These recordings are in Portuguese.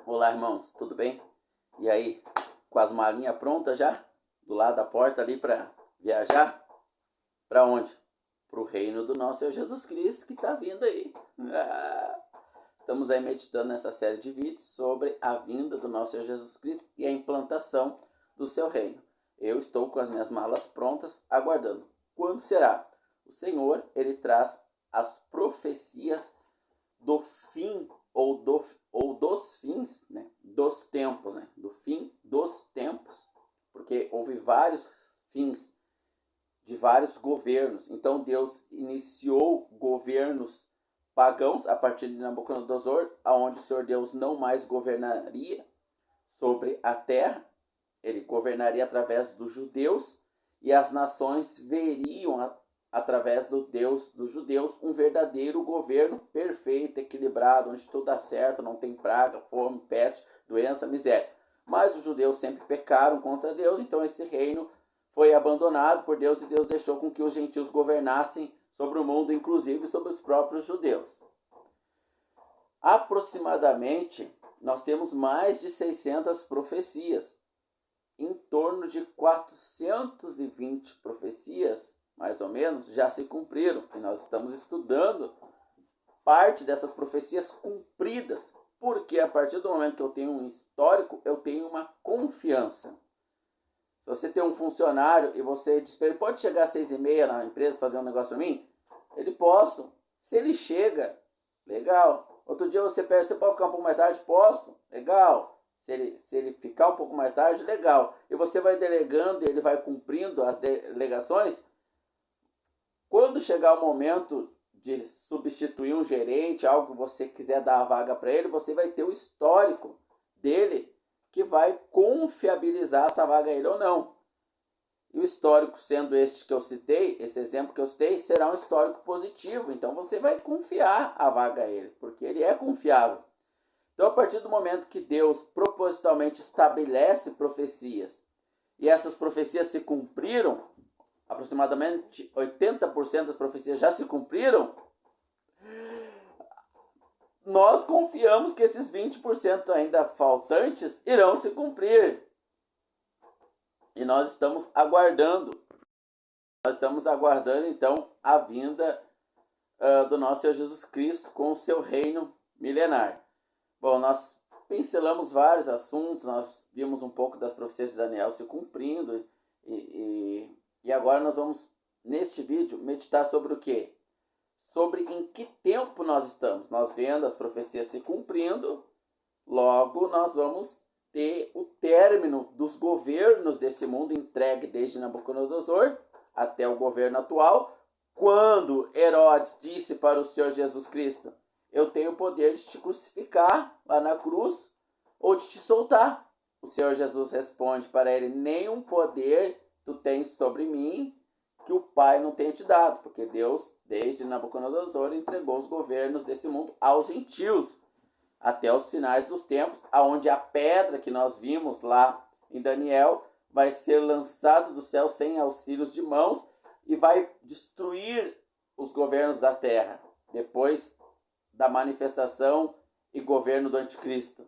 Olá, irmãos, tudo bem? E aí, com as malinhas prontas já? Do lado da porta ali para viajar? Para onde? Para o reino do nosso Senhor Jesus Cristo que está vindo aí. Ah, estamos aí meditando nessa série de vídeos sobre a vinda do nosso Senhor Jesus Cristo e a implantação do seu reino. Eu estou com as minhas malas prontas, aguardando. Quando será? O Senhor, ele traz as profecias do fim ou dos fins, né, dos tempos, né, do fim dos tempos, porque houve vários fins de vários governos. Então Deus iniciou governos pagãos a partir de Nabucodonosor, aonde o Senhor Deus não mais governaria sobre a terra, ele governaria através dos judeus e as nações veriam através do Deus dos judeus um verdadeiro governo perfeito, equilibrado, onde tudo dá certo, não tem praga, fome, peste, doença, miséria. Mas os judeus sempre pecaram contra Deus, então esse reino foi abandonado por Deus e Deus deixou com que os gentios governassem sobre o mundo, inclusive sobre os próprios judeus. Aproximadamente, nós temos mais de 600 profecias. Em torno de 420 profecias, mais ou menos, já se cumpriram. E nós estamos estudando parte dessas profecias cumpridas. Porque a partir do momento que eu tenho um histórico, eu tenho uma confiança. Se você tem um funcionário e você diz para ele, pode chegar às 6h30 na empresa fazer um negócio para mim? Ele posso. Se ele chega, legal. Outro dia você pede, você pode ficar um pouco mais tarde? Posso. Legal. Se ele ficar um pouco mais tarde, legal. E você vai delegando e ele vai cumprindo as delegações. Quando chegar o momento de substituir um gerente, algo que você quiser dar a vaga para ele, você vai ter o histórico dele que vai confiabilizar essa vaga a ele ou não. E o histórico sendo este que eu citei, esse exemplo que eu citei, será um histórico positivo. Então você vai confiar a vaga a ele, porque ele é confiável. Então, a partir do momento que Deus propositalmente estabelece profecias e essas profecias se cumpriram, aproximadamente 80% das profecias já se cumpriram, nós confiamos que esses 20% ainda faltantes irão se cumprir. E nós estamos aguardando. Então, a vinda do nosso Senhor Jesus Cristo com o seu reino milenar. Bom, nós pincelamos vários assuntos, nós vimos um pouco das profecias de Daniel se cumprindo e agora nós vamos, neste vídeo, meditar sobre o quê? Sobre em que tempo nós estamos. Nós vendo as profecias se cumprindo, logo nós vamos ter o término dos governos desse mundo entregue desde Nabucodonosor até o governo atual, quando Herodes disse para o Senhor Jesus Cristo, eu tenho o poder de te crucificar lá na cruz ou de te soltar. O Senhor Jesus responde para ele, nenhum poder tu tens sobre mim que o Pai não tenha te dado, porque Deus, desde Nabucodonosor, entregou os governos desse mundo aos gentios, até os finais dos tempos, aonde a pedra que nós vimos lá em Daniel vai ser lançada do céu sem auxílios de mãos e vai destruir os governos da terra, depois da manifestação e governo do anticristo.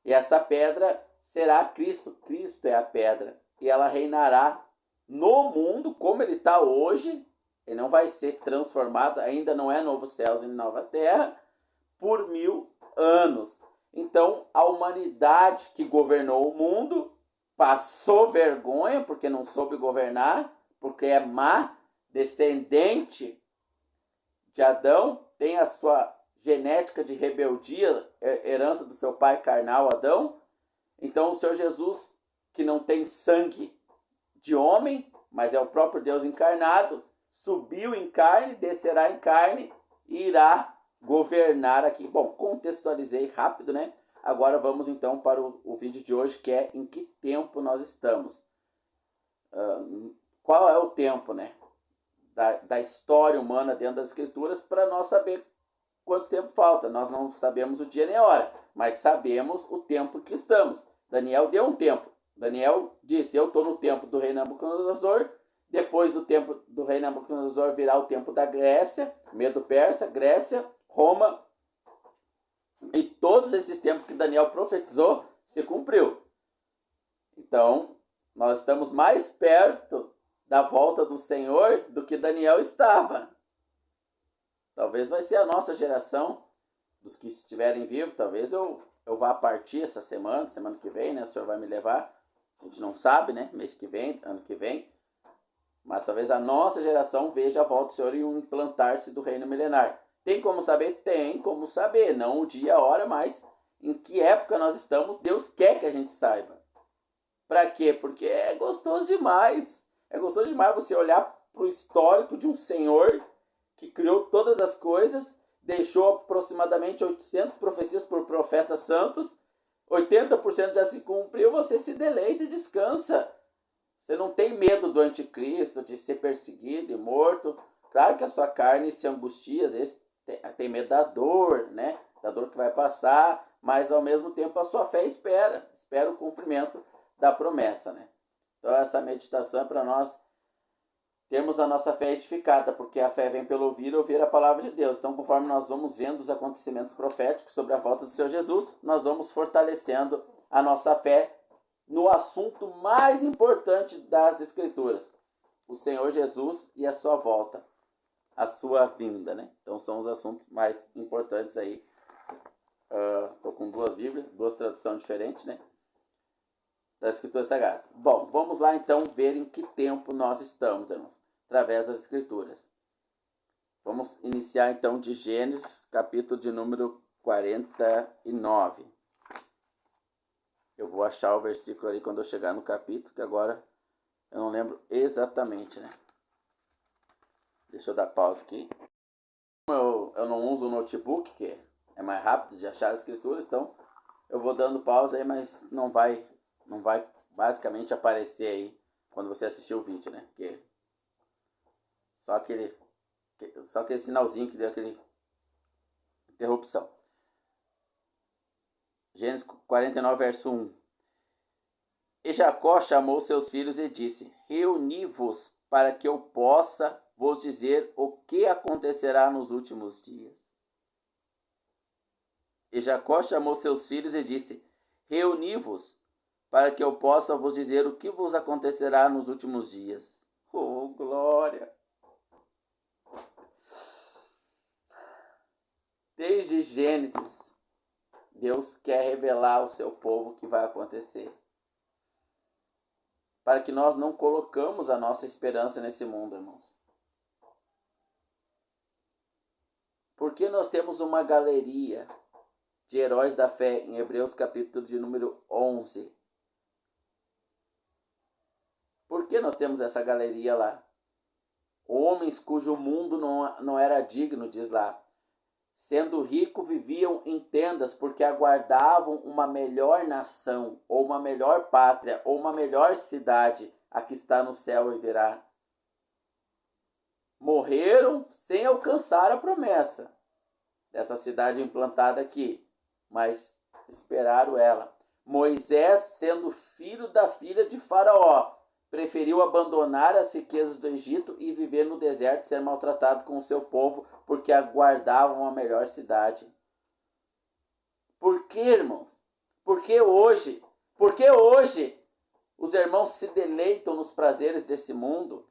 E essa pedra será Cristo. Cristo é a pedra. E ela reinará no mundo como ele está hoje. Ele não vai ser transformado, ainda não é novo céus e nova terra, por 1000 anos. Então, a humanidade que governou o mundo passou vergonha porque não soube governar, porque é má, descendente de Adão, tem a sua genética de rebeldia, herança do seu pai carnal, Adão. Então o Senhor Jesus, que não tem sangue de homem, mas é o próprio Deus encarnado, subiu em carne, descerá em carne e irá governar aqui. Bom, contextualizei rápido, né? Agora vamos então para o vídeo de hoje, que é em que tempo nós estamos. Qual é o tempo, né? Da história humana dentro das escrituras, para nós saber quanto tempo falta. Nós não sabemos o dia nem a hora, mas sabemos o tempo que estamos. Daniel deu um tempo. Daniel disse, eu estou no tempo do rei Nabucodonosor, depois do tempo do rei Nabucodonosor virá o tempo da Grécia, Medo-Persa, Grécia, Roma, E todos esses tempos que Daniel profetizou se cumpriu. Então, nós estamos mais perto da volta do Senhor do que Daniel estava. Talvez vai ser a nossa geração, dos que estiverem vivos. Talvez eu vá partir essa semana que vem, né? O Senhor vai me levar. A gente não sabe, né? Mês que vem, ano que vem. Mas talvez a nossa geração veja a volta do Senhor e o implantar-se do reino milenar. Tem como saber? Tem como saber. Não o dia, a hora, mas em que época nós estamos, Deus quer que a gente saiba. Para quê? Porque é gostoso demais. É gostoso demais você olhar para o histórico de um Senhor que criou todas as coisas, deixou aproximadamente 800 profecias por profetas santos, 80% já se cumpriu, você se deleita e descansa. Você não tem medo do anticristo, de ser perseguido e morto. Claro que a sua carne se angustia, às vezes tem medo da dor, né? Da dor que vai passar, mas ao mesmo tempo a sua fé espera o cumprimento da promessa, né? Então essa meditação é para nós termos a nossa fé edificada, porque a fé vem pelo ouvir a palavra de Deus. Então, conforme nós vamos vendo os acontecimentos proféticos sobre a volta do Senhor Jesus, nós vamos fortalecendo a nossa fé no assunto mais importante das Escrituras, o Senhor Jesus e a sua volta, a sua vinda, né? Então são os assuntos mais importantes aí. Estou com duas Bíblias, duas traduções diferentes, né? Das Escrituras Sagradas. Bom, vamos lá então ver em que tempo nós estamos, irmãos, através das Escrituras. Vamos iniciar então de Gênesis, capítulo de número 49. Eu vou achar o versículo ali quando eu chegar no capítulo, que agora eu não lembro exatamente, né? Deixa eu dar pausa aqui. Eu não uso o notebook, que é mais rápido de achar as escrituras, então eu vou dando pausa aí, mas não vai basicamente aparecer aí quando você assistir o vídeo, né? Porque só aquele sinalzinho que deu aquele interrupção. Gênesis 49, verso 1. E Jacó chamou seus filhos e disse: reuni-vos para que eu possa vos dizer o que acontecerá nos últimos dias. E Jacó chamou seus filhos e disse: reuni-vos para que eu possa vos dizer o que vos acontecerá nos últimos dias. Oh, glória! Desde Gênesis, Deus quer revelar ao seu povo o que vai acontecer. Para que nós não colocamos a nossa esperança nesse mundo, irmãos. Porque nós temos uma galeria de heróis da fé em Hebreus capítulo de número 11. Por que nós temos essa galeria lá? Homens cujo mundo não era digno, diz lá. Sendo rico, viviam em tendas porque aguardavam uma melhor nação, ou uma melhor pátria, ou uma melhor cidade, a que está no céu e virá. Morreram sem alcançar a promessa dessa cidade implantada aqui, mas esperaram ela. Moisés, sendo filho da filha de Faraó, preferiu abandonar as riquezas do Egito e viver no deserto, ser maltratado com o seu povo, porque aguardavam uma melhor cidade. Por que, irmãos? Por que hoje os irmãos se deleitam nos prazeres desse mundo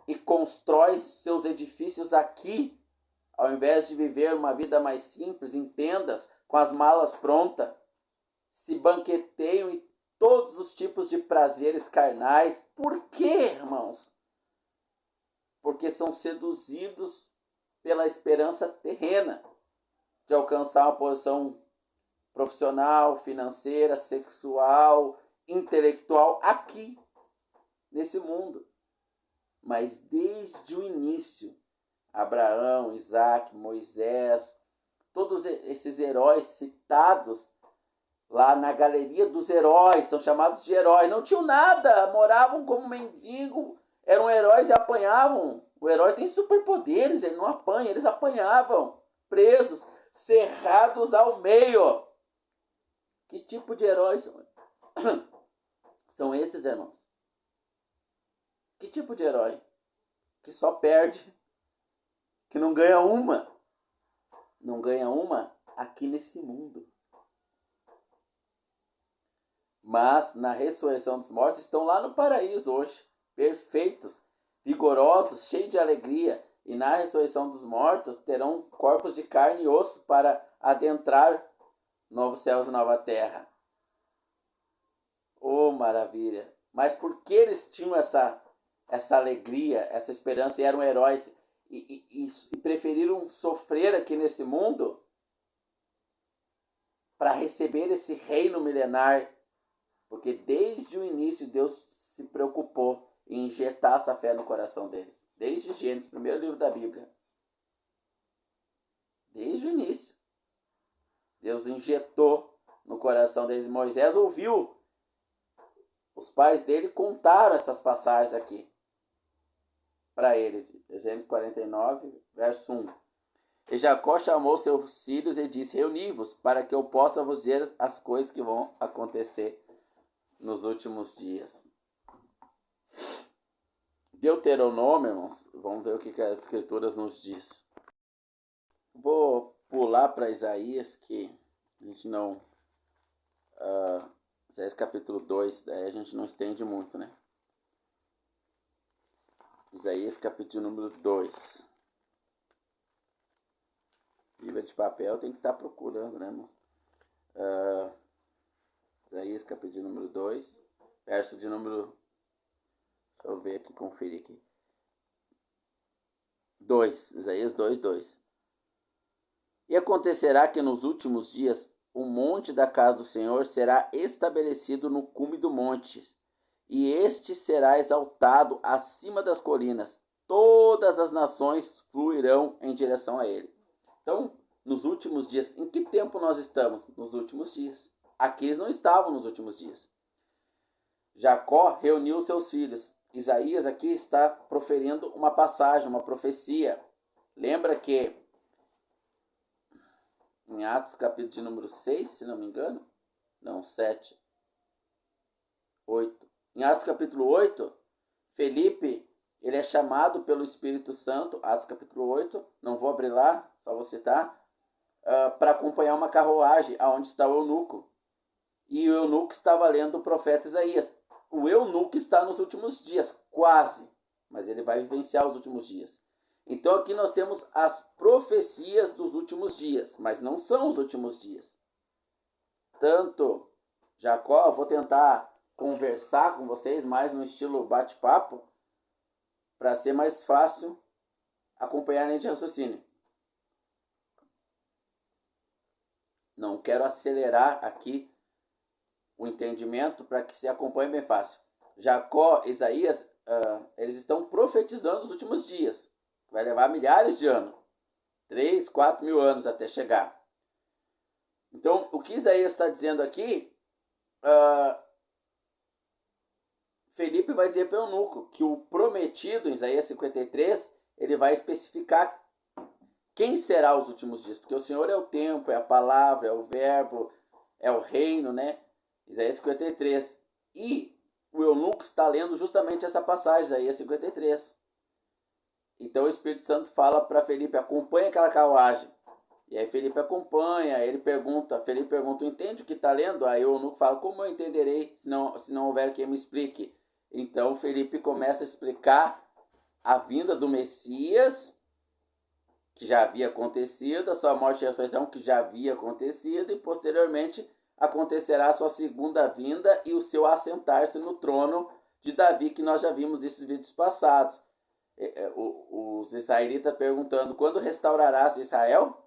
e constroem seus edifícios aqui, ao invés de viver uma vida mais simples, em tendas, com as malas prontas, se banqueteiam em todos os tipos de prazeres carnais? Por quê, irmãos? Porque são seduzidos pela esperança terrena de alcançar uma posição profissional, financeira, sexual, intelectual aqui, nesse mundo. Mas desde o início, Abraão, Isaac, Moisés, todos esses heróis citados lá na galeria dos heróis, são chamados de heróis, não tinham nada, moravam como mendigo, eram heróis e apanhavam. O herói tem superpoderes, ele não apanha, eles apanhavam, presos, cerrados ao meio. Que tipo de heróis são esses, irmãos? Que tipo de herói? Que só perde, que não ganha uma. Não ganha uma? aqui nesse mundo. Mas na ressurreição dos mortos estão lá no paraíso hoje, perfeitos, vigorosos, cheios de alegria. E na ressurreição dos mortos terão corpos de carne e osso para adentrar novos céus e nova terra. Oh, maravilha! Mas por que eles tinham essa alegria, essa esperança e eram heróis e preferiram sofrer aqui nesse mundo para receber esse reino milenar? Porque desde o início Deus se preocupou em injetar essa fé no coração deles. Desde Gênesis, primeiro livro da Bíblia. Desde o início. Deus injetou no coração deles. Moisés ouviu. Os pais dele contaram essas passagens aqui para ele. Gênesis 49, verso 1. E Jacó chamou seus filhos e disse: reuni-vos para que eu possa vos dizer as coisas que vão acontecer nos últimos dias. Deuteronômio, irmãos, vamos ver o que as escrituras nos diz. Vou pular para Isaías, que a gente não... Isaías capítulo 2, daí a gente não estende muito, né? Isaías capítulo número 2. Bíblia de papel tem que estar procurando, né, irmãos? Isaías capítulo número 2, verso de número... Deixa eu ver aqui, conferir aqui. 2, Isaías 2, 2. E acontecerá que nos últimos dias o monte da casa do Senhor será estabelecido no cume do monte, e este será exaltado acima das colinas. Todas as nações fluirão em direção a ele. Então, nos últimos dias, em que tempo nós estamos? Nos últimos dias. Aqui eles não estavam nos últimos dias. Jacó reuniu seus filhos. Isaías aqui está proferindo uma passagem, uma profecia. Lembra que em Atos capítulo de número 6, se não me engano, não, 7, 8. Em Atos capítulo 8, Felipe, ele é chamado pelo Espírito Santo, Atos capítulo 8, não vou abrir lá, só vou citar, para acompanhar uma carruagem aonde está o eunuco. E o eunuco estava lendo o profeta Isaías. O eunuco está nos últimos dias, quase, mas ele vai vivenciar os últimos dias. Então aqui nós temos as profecias dos últimos dias, mas não são os últimos dias. Tanto Jacó, vou tentar conversar com vocês mais no estilo bate-papo, para ser mais fácil acompanhar a linha de raciocínio. Não quero acelerar aqui o entendimento para que se acompanhe bem fácil. Jacó, Isaías, eles estão profetizando os últimos dias. Vai levar milhares de anos. 3, 4 mil anos até chegar. Então, o que Isaías está dizendo aqui, Felipe vai dizer para o eunuco que o prometido, em Isaías 53, ele vai especificar quem será os últimos dias. Porque o Senhor é o tempo, é a palavra, é o verbo, é o reino, né? Isaías 53. E o eunuco está lendo justamente essa passagem, Isaías 53. Então o Espírito Santo fala para Felipe: acompanha aquela carruagem. E aí Felipe acompanha, Felipe pergunta, entende o que está lendo? Aí o eunuco fala: como eu entenderei se não houver quem me explique? Então Felipe começa a explicar a vinda do Messias, que já havia acontecido, a sua morte e ressurreição, que já havia acontecido, e posteriormente acontecerá a sua segunda vinda e o seu assentar-se no trono de Davi, que nós já vimos nesses vídeos passados. Os israelitas perguntando: quando restaurarás Israel?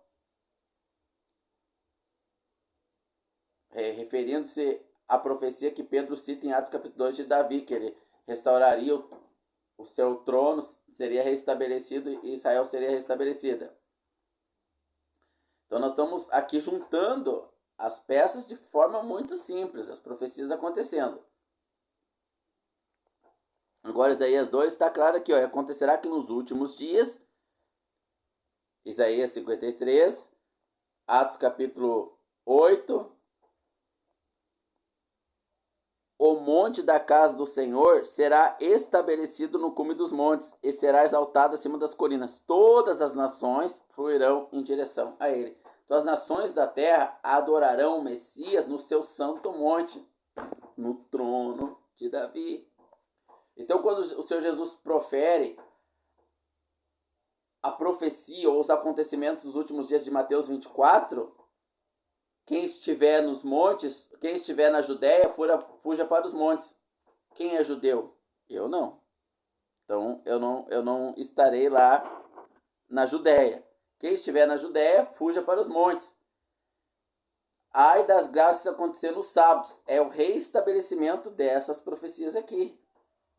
Referindo-se à profecia que Pedro cita em Atos capítulo 2 de Davi, que ele restauraria o seu trono, seria restabelecido e Israel seria restabelecida. Então nós estamos aqui juntando as peças de forma muito simples, as profecias acontecendo. Agora Isaías 2 está claro aqui, acontecerá que nos últimos dias, Isaías 53, Atos capítulo 8, o monte da casa do Senhor será estabelecido no cume dos montes e será exaltado acima das colinas. Todas as nações fluirão em direção a ele. Então as nações da terra adorarão o Messias no seu santo monte, no trono de Davi. Então quando o Senhor Jesus profere a profecia ou os acontecimentos dos últimos dias de Mateus 24, quem estiver nos montes, quem estiver na Judéia, fuja para os montes. Quem é judeu? Eu não. Então eu não estarei lá na Judéia. Quem estiver na Judéia, fuja para os montes. Ai das graças acontecer nos sábados. É o reestabelecimento dessas profecias aqui.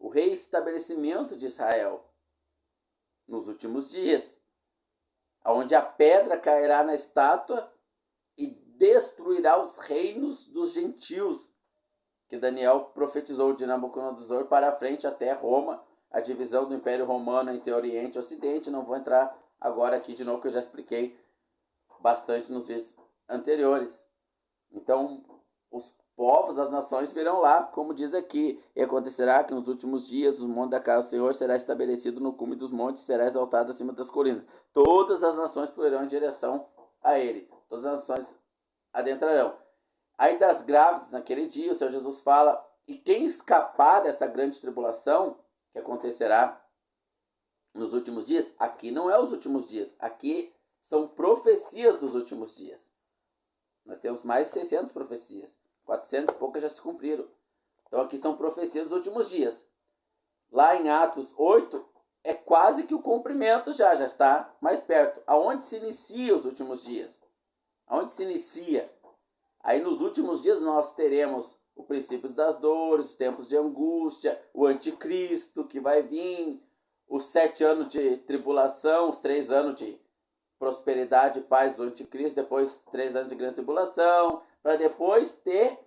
O reestabelecimento de Israel nos últimos dias. Onde a pedra cairá na estátua e destruirá os reinos dos gentios. Que Daniel profetizou de Nabucodonosor para frente até Roma. A divisão do Império Romano entre Oriente e Ocidente. Não vou entrar agora aqui de novo, que eu já expliquei bastante nos vídeos anteriores. Então, os povos, as nações virão lá, como diz aqui. E acontecerá que nos últimos dias o monte da casa do Senhor será estabelecido no cume dos montes, será exaltado acima das colinas. Todas as nações fluirão em direção a ele. Todas as nações adentrarão. Aí das grávidas, naquele dia, o Senhor Jesus fala, e quem escapar dessa grande tribulação, que acontecerá nos últimos dias, aqui não é os últimos dias, aqui são profecias dos últimos dias. Nós temos mais de 600 profecias, 400 e poucas já se cumpriram. Então aqui são profecias dos últimos dias. Lá em Atos 8, é quase que o cumprimento já está mais perto. Aonde se inicia os últimos dias? Aonde se inicia? Aí nos últimos dias nós teremos o princípio das dores, os tempos de angústia, o anticristo que vai vir, os 7 anos de tribulação, os 3 anos de prosperidade e paz do anticristo, depois 3 anos de grande tribulação, para depois ter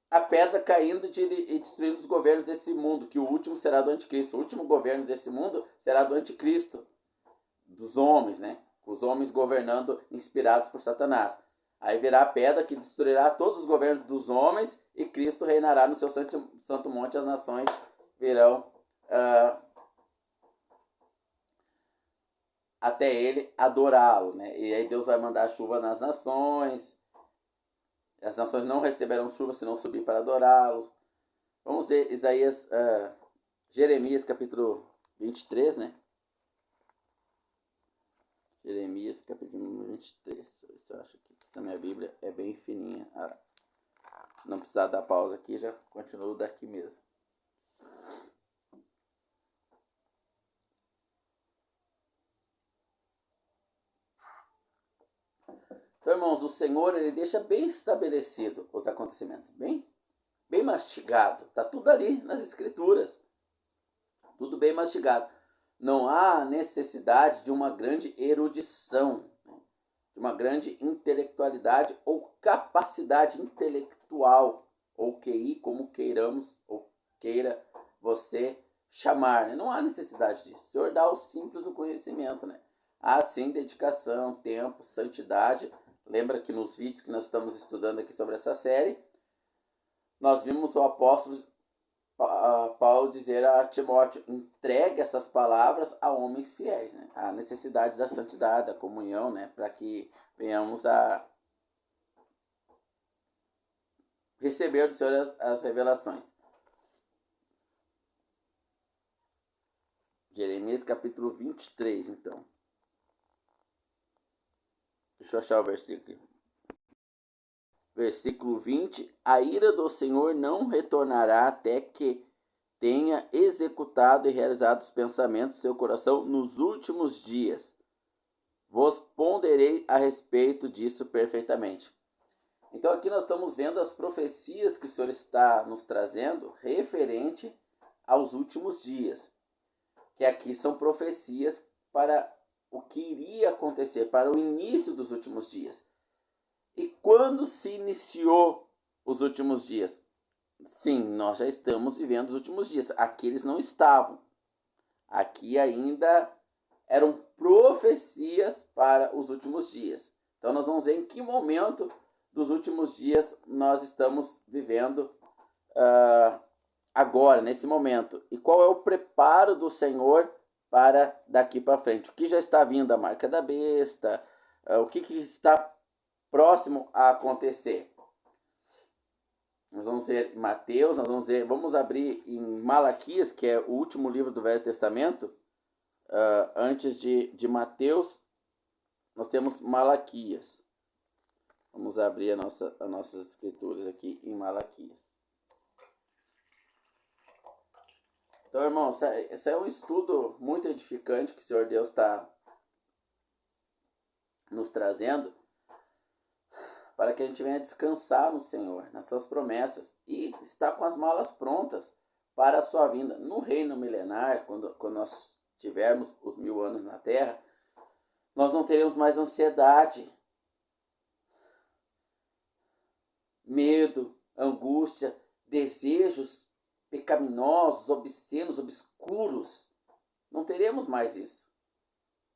a pedra caindo e destruindo os governos desse mundo, que o último será do anticristo. O último governo desse mundo será do anticristo, dos homens, né? Os homens governando inspirados por Satanás. Aí virá a pedra que destruirá todos os governos dos homens e Cristo reinará no seu santo monte, as nações virão até ele adorá-lo, né? E aí Deus vai mandar chuva nas nações. As nações não receberão chuva se não subir para adorá-lo. Vamos ver Isaías, Jeremias capítulo 23, né? Jeremias capítulo 23. Eu acho que a minha Bíblia é bem fininha. Não precisar dar pausa aqui, já continuo daqui mesmo. Então, irmãos, o Senhor, ele deixa bem estabelecido os acontecimentos, bem mastigado. Está tudo ali nas Escrituras. Tudo bem mastigado. Não há necessidade de uma grande erudição, de uma grande intelectualidade ou capacidade intelectual, ou QI, como queiramos, ou queira você chamar. Né? Não há necessidade disso. O Senhor dá o simples do conhecimento. Né? Há sim dedicação, tempo, santidade. Lembra que nos vídeos que nós estamos estudando aqui sobre essa série, nós vimos o apóstolo Paulo dizer a Timóteo, entregue essas palavras a homens fiéis, né? A necessidade da santidade, da comunhão, né? Para que venhamos a receber do Senhor as revelações. Jeremias capítulo 23, então. Deixa eu achar o versículo. Versículo 20. A ira do Senhor não retornará até que tenha executado e realizado os pensamentos do seu coração nos últimos dias. Vos ponderei a respeito disso perfeitamente. Então aqui nós estamos vendo as profecias que o Senhor está nos trazendo referente aos últimos dias. Que aqui são profecias para o que iria acontecer, para o início dos últimos dias. E quando se iniciou os últimos dias? Sim, nós já estamos vivendo os últimos dias. Aqui eles não estavam. Aqui ainda eram profecias para os últimos dias. Então nós vamos ver em que momento dos últimos dias nós estamos vivendo agora, nesse momento. E qual é o preparo do Senhor para daqui para frente? O que já está vindo? A marca da besta, o que está próximo a acontecer. Nós vamos ver Mateus, vamos abrir em Malaquias, que é o último livro do Velho Testamento. Antes de Mateus, nós temos Malaquias. Vamos abrir as nossas escrituras aqui em Malaquias. Então, irmãos, esse é um estudo muito edificante que o Senhor Deus está nos trazendo para que a gente venha descansar no Senhor, nas suas promessas, e estar com as malas prontas para a sua vinda. No reino milenar, quando nós tivermos os 1000 anos na Terra, nós não teremos mais ansiedade, medo, angústia, desejos pecaminosos, obscenos, obscuros. Não teremos mais isso.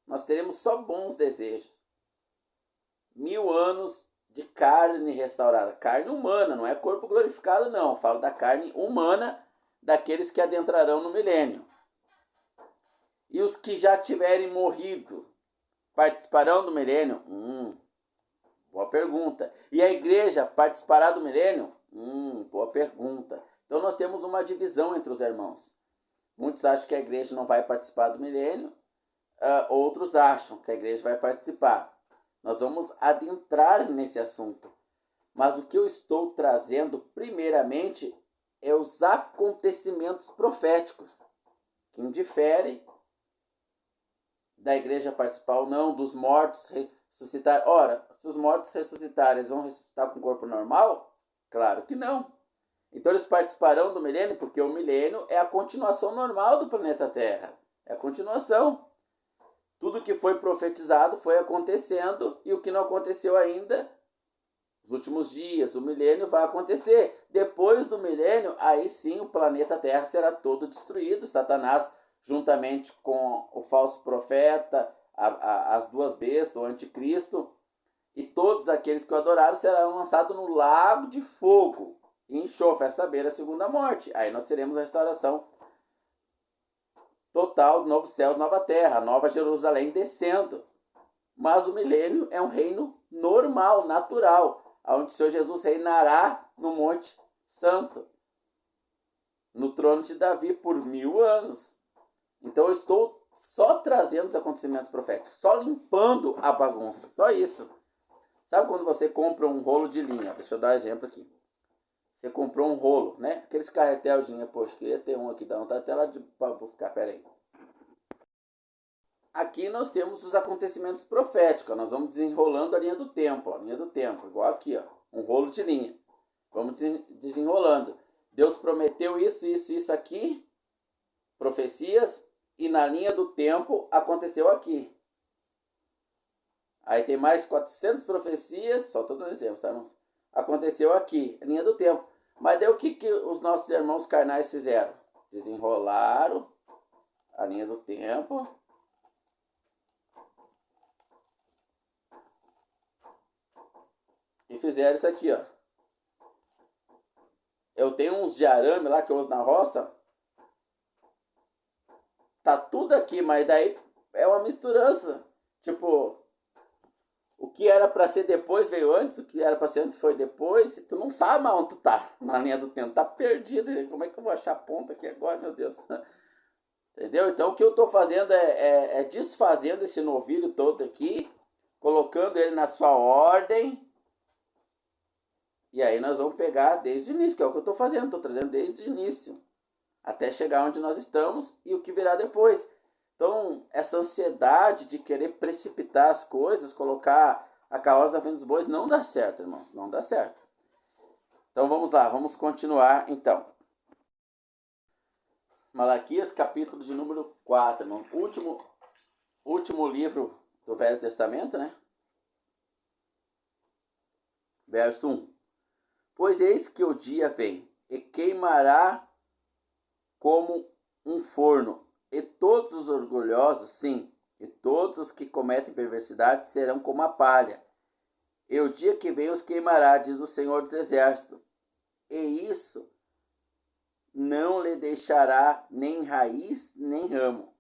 Nós teremos só bons desejos. 1000 anos de carne restaurada. Carne humana, não é corpo glorificado, não. Eu falo da carne humana daqueles que adentrarão no milênio. E os que já tiverem morrido participarão do milênio? Boa pergunta. E a igreja participará do milênio? Boa pergunta. Então nós temos uma divisão entre os irmãos. Muitos acham que a igreja não vai participar do milênio, outros acham que a igreja vai participar. Nós vamos adentrar nesse assunto. Mas o que eu estou trazendo, primeiramente, é os acontecimentos proféticos, que indifere da igreja participar ou não, dos mortos ressuscitar. Ora, se os mortos ressuscitarem, eles vão ressuscitar com o corpo normal? Claro que não. Então eles participarão do milênio, porque o milênio é a continuação normal do planeta Terra. É a continuação. Tudo que foi profetizado foi acontecendo, e o que não aconteceu ainda, nos últimos dias, o milênio vai acontecer. Depois do milênio, aí sim o planeta Terra será todo destruído. Satanás, juntamente com o falso profeta, as duas bestas, o anticristo, e todos aqueles que o adoraram serão lançados no lago de fogo e enxofre, a saber, a segunda morte. Aí nós teremos a restauração total, novo céus, nova terra, nova Jerusalém descendo. Mas o milênio é um reino normal, natural, onde o Senhor Jesus reinará no Monte Santo, no trono de Davi por 1000 anos. Então eu estou só trazendo os acontecimentos proféticos, só limpando a bagunça, só isso. Sabe quando você compra um rolo de linha? Deixa eu dar um exemplo aqui. Você comprou um rolo, né? Aqueles carretel de linha, poxa, queria ter um aqui, dá vontade até lá para buscar, peraí. Aqui nós temos os acontecimentos proféticos, nós vamos desenrolando a linha do tempo, ó, linha do tempo, igual aqui, ó, um rolo de linha. Vamos desenrolando. Deus prometeu isso, isso, isso aqui, profecias, e na linha do tempo aconteceu aqui. Aí tem mais 400 profecias, só estou dando exemplo, tá, irmãos? Aconteceu aqui, linha do tempo. Mas daí o que os nossos irmãos carnais fizeram? Desenrolaram a linha do tempo. E fizeram isso aqui, ó. Eu tenho uns de arame lá que eu uso na roça. Tá tudo aqui, mas daí é uma misturança. Tipo, o que era para ser depois veio antes, o que era para ser antes foi depois. Tu não sabe mais onde tu tá na linha do tempo, tá perdido. Como é que eu vou achar a ponta aqui agora, meu Deus? Entendeu? Então o que eu tô fazendo é desfazendo esse novilho todo aqui, colocando ele na sua ordem. E aí nós vamos pegar desde o início, que é o que eu tô fazendo, tô trazendo desde o início, até chegar onde nós estamos e o que virá depois. Então, essa ansiedade de querer precipitar as coisas, colocar a carroça na frente dos bois, não dá certo, irmãos, não dá certo. Então, vamos lá, vamos continuar, então. Malaquias, capítulo de número 4, irmão. Último livro do Velho Testamento, né? Verso 1. Pois eis que o dia vem, e queimará como um forno, e todos os orgulhosos, sim, e todos os que cometem perversidade serão como a palha. E o dia que vem os queimará, diz o Senhor dos Exércitos. E isso não lhe deixará nem raiz, nem ramo.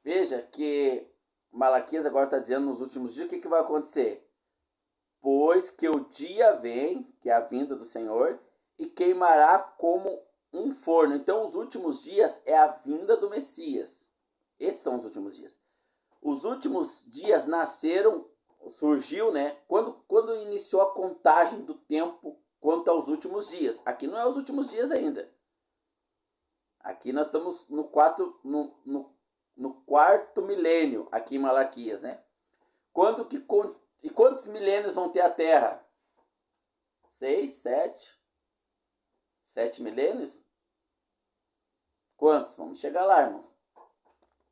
Veja que Malaquias agora está dizendo nos últimos dias o que vai acontecer. Pois que o dia vem, que é a vinda do Senhor, e queimará como um forno. Então os últimos dias é a vinda do Messias. Esses são os últimos dias. Os últimos dias surgiu, né? Quando iniciou a contagem do tempo quanto aos últimos dias. Aqui não é os últimos dias ainda. Aqui nós estamos no quarto milênio, aqui em Malaquias, né? E quantos milênios vão ter a Terra? 6, 7? 7 milênios? Quantos? Vamos chegar lá, irmãos.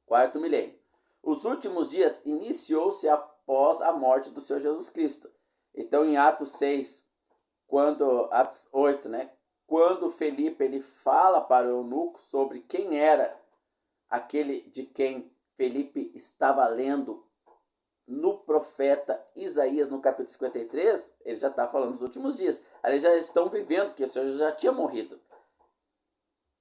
Quarto milênio. Os últimos dias iniciou-se após a morte do Senhor Jesus Cristo. Então, em Atos 6, Atos 8, né? Quando Felipe ele fala para o eunuco sobre quem era aquele de quem Felipe estava lendo no profeta Isaías, no capítulo 53, ele já está falando dos últimos dias. Eles já estão vivendo, porque o Senhor já tinha morrido.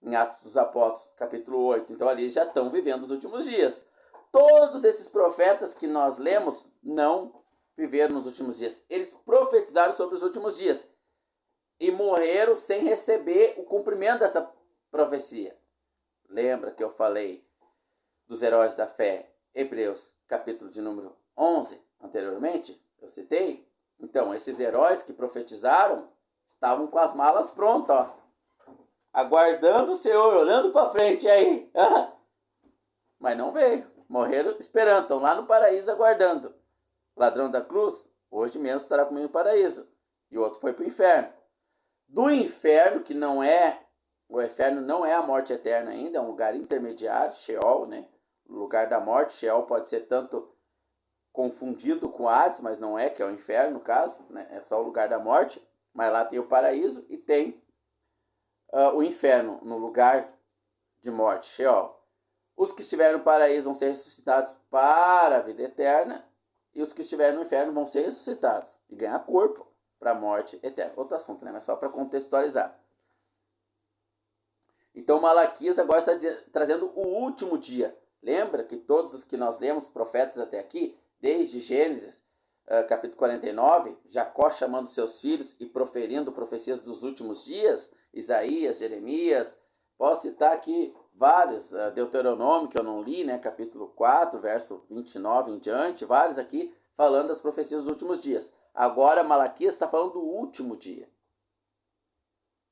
Em Atos dos Apóstolos, capítulo 8. Então, ali já estão vivendo os últimos dias. Todos esses profetas que nós lemos não viveram nos últimos dias. Eles profetizaram sobre os últimos dias e morreram sem receber o cumprimento dessa profecia. Lembra que eu falei dos heróis da fé, Hebreus, capítulo de número 11, anteriormente? Eu citei. Então, esses heróis que profetizaram estavam com as malas prontas, ó, aguardando o Senhor, olhando para frente aí. Mas não veio. Morreram esperando, estão lá no paraíso aguardando. Ladrão da cruz, hoje mesmo estará comigo no paraíso. E o outro foi para o inferno. Do inferno, que não é, o inferno não é a morte eterna ainda, é um lugar intermediário, Sheol, né? O lugar da morte. Sheol pode ser tanto confundido com Hades, mas não é, que é o inferno no caso, né? É só o lugar da morte. Mas lá tem o paraíso e tem o inferno no lugar de morte, Sheol. Os que estiverem no paraíso vão ser ressuscitados para a vida eterna, e os que estiverem no inferno vão ser ressuscitados e ganhar corpo para a morte eterna. Outro assunto, né? Mas só para contextualizar. Então Malaquias agora está trazendo o último dia. Lembra que todos os que nós lemos, profetas até aqui, desde Gênesis, capítulo 49, Jacó chamando seus filhos e proferindo profecias dos últimos dias, Isaías, Jeremias, posso citar aqui vários, Deuteronômio, que eu não li, né, capítulo 4, verso 29 em diante, vários aqui falando das profecias dos últimos dias. Agora Malaquias está falando do último dia.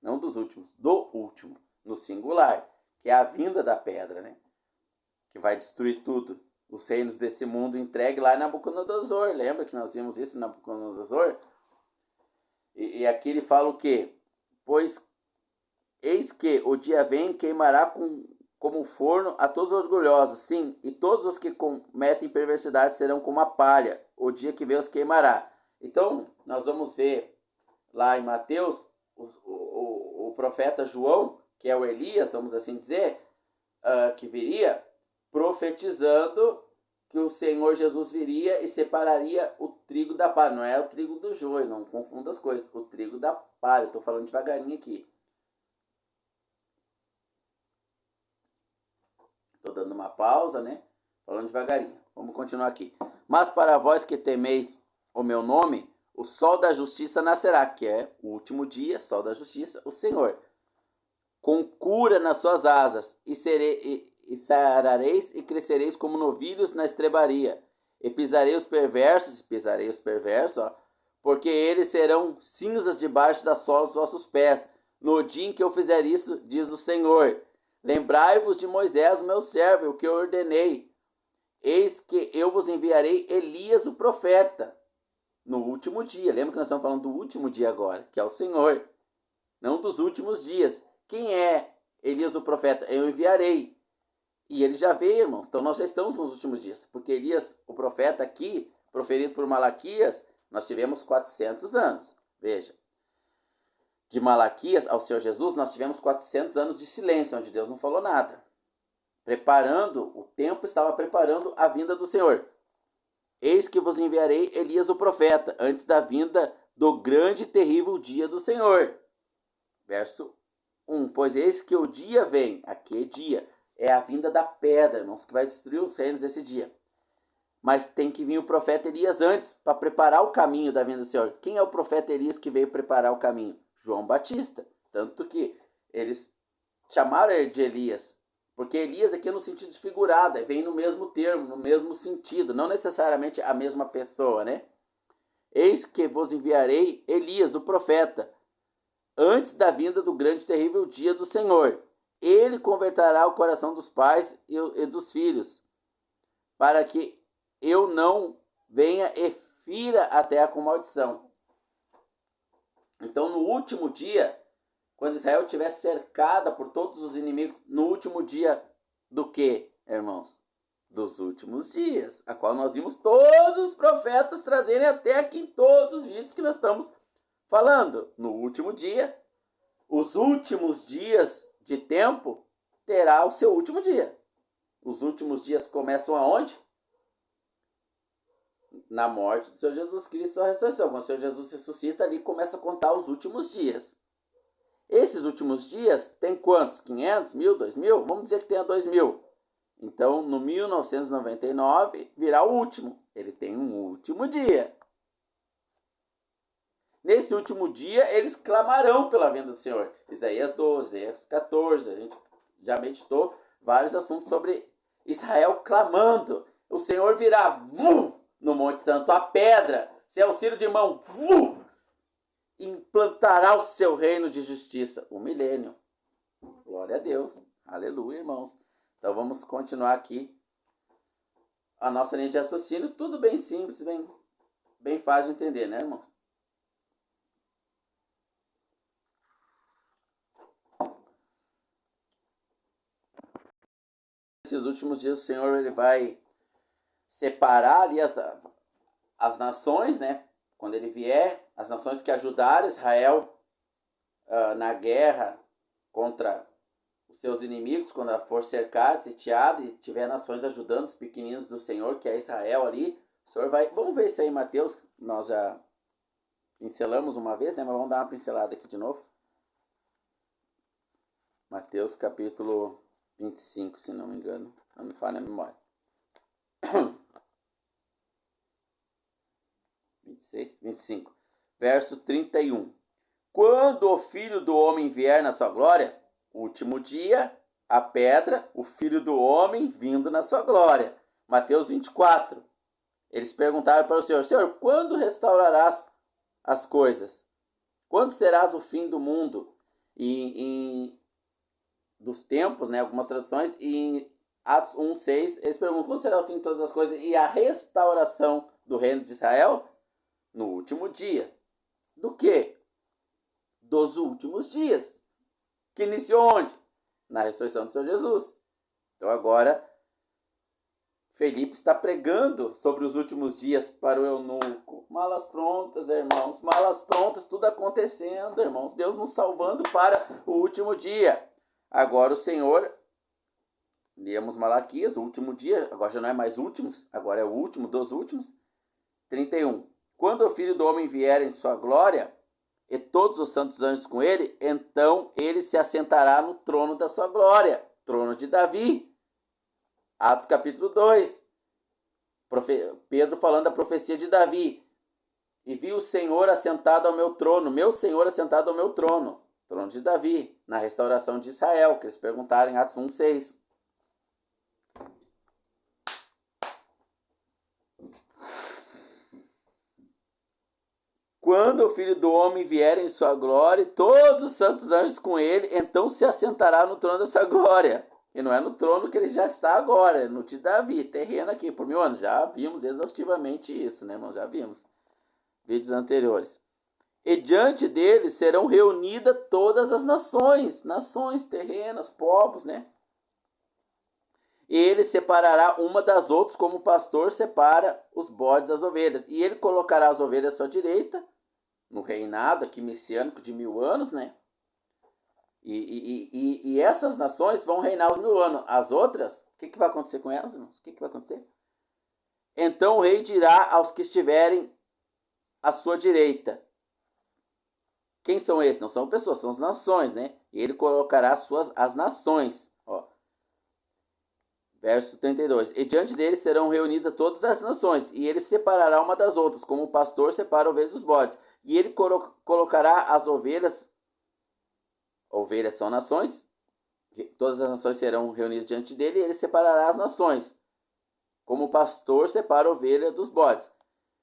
Não dos últimos, do último, no singular, que é a vinda da pedra, né, que vai destruir tudo. Os reinos desse mundo entregue lá em Nabucodonosor. Lembra que nós vimos isso em Nabucodonosor? E aqui ele fala o quê? Pois eis que o dia vem, queimará como um forno a todos os orgulhosos. Sim, e todos os que cometem perversidade serão como a palha. O dia que vem os queimará. Então, nós vamos ver lá em Mateus, o profeta João, que é o Elias, vamos assim dizer, que viria, profetizando que o Senhor Jesus viria e separaria o trigo da palha. Não é o trigo do joio, não confunda as coisas. O trigo da palha. Estou falando devagarinho aqui. Estou dando uma pausa, né? Falando devagarinho. Vamos continuar aqui. Mas para vós que temeis o meu nome, o sol da justiça nascerá, que é o último dia, sol da justiça, o Senhor. Com cura nas suas asas, e sarareis e crescereis como novilhos na estrebaria. E pisarei os perversos, ó, porque eles serão cinzas debaixo da sola dos vossos pés. No dia em que eu fizer isso, diz o Senhor. Lembrai-vos de Moisés, o meu servo, o que eu ordenei. Eis que eu vos enviarei Elias, o profeta, no último dia. Lembra que nós estamos falando do último dia agora, que é o Senhor, não dos últimos dias. Quem é Elias, o profeta? Eu enviarei. E ele já veio, irmãos. Então nós já estamos nos últimos dias. Porque Elias, o profeta aqui, proferido por Malaquias, nós tivemos 400 anos. Veja. De Malaquias ao Senhor Jesus, nós tivemos 400 anos de silêncio, onde Deus não falou nada. O tempo estava preparando a vinda do Senhor. Eis que vos enviarei Elias, o profeta, antes da vinda do grande e terrível dia do Senhor. Verso 1. Pois eis que o dia vem, aqui é dia, é a vinda da pedra, irmãos, que vai destruir os reinos desse dia. Mas tem que vir o profeta Elias antes, para preparar o caminho da vinda do Senhor. Quem é o profeta Elias que veio preparar o caminho? João Batista. Tanto que eles chamaram ele de Elias. Porque Elias aqui é no sentido figurado, vem no mesmo termo, no mesmo sentido, não necessariamente a mesma pessoa, né? Eis que vos enviarei Elias, o profeta, antes da vinda do grande e terrível dia do Senhor. Ele converterá o coração dos pais e dos filhos, para que eu não venha e fira a terra com maldição. Então, no último dia, quando Israel estiver cercada por todos os inimigos, no último dia do que, irmãos? Dos últimos dias, a qual nós vimos todos os profetas trazerem até aqui em todos os vídeos que nós estamos falando. No último dia, os últimos dias de tempo terá o seu último dia. Os últimos dias começam aonde? Na morte do Senhor Jesus Cristo, a ressurreição. Quando o Senhor Jesus ressuscita, ali começa a contar os últimos dias. Esses últimos dias tem quantos? 500, 1000, 2000? Vamos dizer que tenha 2000. Então, no 1999, virá o último. Ele tem um último dia. Nesse último dia, eles clamarão pela vinda do Senhor. Isaías 12, Isaías 14. A gente já meditou vários assuntos sobre Israel clamando. O Senhor virá no Monte Santo, a pedra, sem auxílio de mão, implantará o seu reino de justiça, o milênio. Glória a Deus. Aleluia, irmãos. Então vamos continuar aqui a nossa linha de raciocínio. Tudo bem simples, bem fácil de entender, né, irmãos? Nesses últimos dias o Senhor ele vai separar ali as nações, né? Quando ele vier, as nações que ajudaram Israel na guerra contra os seus inimigos, quando ela for cercada, sitiada, e tiver nações ajudando os pequeninos do Senhor, que é Israel ali, o Senhor vai... Vamos ver isso aí em Mateus, nós já pincelamos uma vez, né? Mas vamos dar uma pincelada aqui de novo. Mateus capítulo 25, se não me engano, não me falha a memória. 25, verso 31. Quando o Filho do Homem vier na sua glória, último dia, a pedra, o Filho do Homem vindo na sua glória. Mateus 24. Eles perguntaram para o Senhor: Senhor, quando restaurarás as coisas? Quando serás o fim do mundo? E dos tempos, né, algumas traduções, e em Atos 1:6, eles perguntam: quando será o fim de todas as coisas e a restauração do reino de Israel? No último dia. Do quê? Dos últimos dias. Que iniciou onde? Na ressurreição do Senhor Jesus. Então agora, Felipe está pregando sobre os últimos dias para o eunuco. Malas prontas, irmãos. Malas prontas, tudo acontecendo, irmãos. Deus nos salvando para o último dia. Agora o Senhor, lemos Malaquias, o último dia, agora já não é mais últimos, agora é o último dos últimos. 31. Quando o Filho do Homem vier em sua glória, e todos os santos anjos com ele, então ele se assentará no trono da sua glória, trono de Davi. Atos capítulo 2. Pedro falando da profecia de Davi. E vi o Senhor assentado ao meu trono, meu Senhor assentado ao meu trono, trono de Davi, na restauração de Israel, que eles perguntaram em Atos 1:6. Quando o Filho do Homem vier em sua glória, e todos os santos anjos com ele, então se assentará no trono dessa glória. E não é no trono que ele já está agora, é no de Davi, terreno aqui, por 1000 anos. Já vimos exaustivamente isso, né, irmão? Já vimos. Vídeos anteriores. E diante dele serão reunidas todas as nações, terrenas, povos, né? E ele separará uma das outras, como o pastor separa os bodes das ovelhas. E ele colocará as ovelhas à sua direita, no reinado aqui messiânico de 1000 anos, né? E essas nações vão reinar os 1000 anos. As outras, o que vai acontecer com elas, irmãos? O que vai acontecer? Então o rei dirá aos que estiverem à sua direita. Quem são esses? Não são pessoas, são as nações, né? E ele colocará as nações. Ó. Verso 32. E diante dele serão reunidas todas as nações, e ele separará uma das outras, como o pastor separa ovelhas dos bodes. E ele colocará as ovelhas são nações, todas as nações serão reunidas diante dele, e ele separará as nações, como o pastor separa a ovelha dos bodes.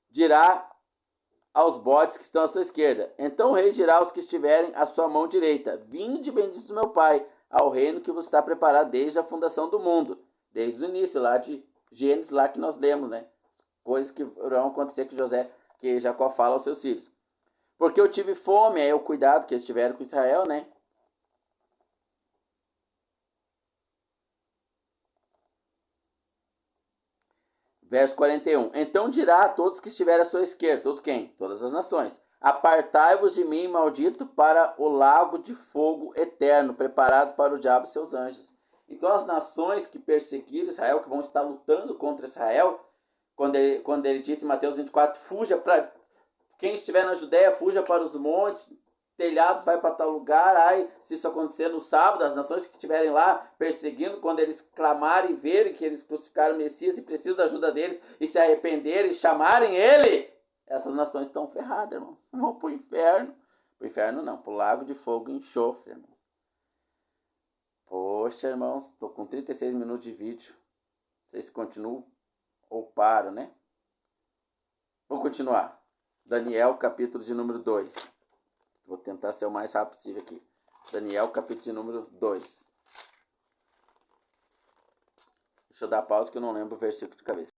Dirá aos bodes que estão à sua esquerda: então o rei dirá aos que estiverem à sua mão direita: vinde, benditos do meu pai, ao reino que vos está preparado desde a fundação do mundo. Desde o início, lá de Gênesis, lá que nós lemos, né? Coisas que vão acontecer que Jacó fala aos seus filhos. Porque eu tive fome, é o cuidado que eles tiveram com Israel, né? Verso 41. Então dirá a todos que estiverem à sua esquerda, todo quem? Todas as nações: apartai-vos de mim, maldito, para o lago de fogo eterno, preparado para o diabo e seus anjos. Então as nações que perseguiram Israel, que vão estar lutando contra Israel, quando ele disse em Mateus 24, fuja para... Quem estiver na Judéia, fuja para os montes, telhados, vai para tal lugar. Ai, se isso acontecer no sábado, as nações que estiverem lá perseguindo, quando eles clamarem e verem que eles crucificaram o Messias e precisam da ajuda deles, e se arrependerem e chamarem ele, essas nações estão ferradas, irmãos. Vão para o inferno. Para o inferno não, para o lago de fogo e enxofre, irmãos. Poxa, irmãos, estou com 36 minutos de vídeo. Vocês continuam ou param, né? Vou continuar. Daniel, capítulo de número 2. Vou tentar ser o mais rápido possível aqui. Daniel, capítulo de número 2. Deixa eu dar pausa que eu não lembro o versículo de cabeça.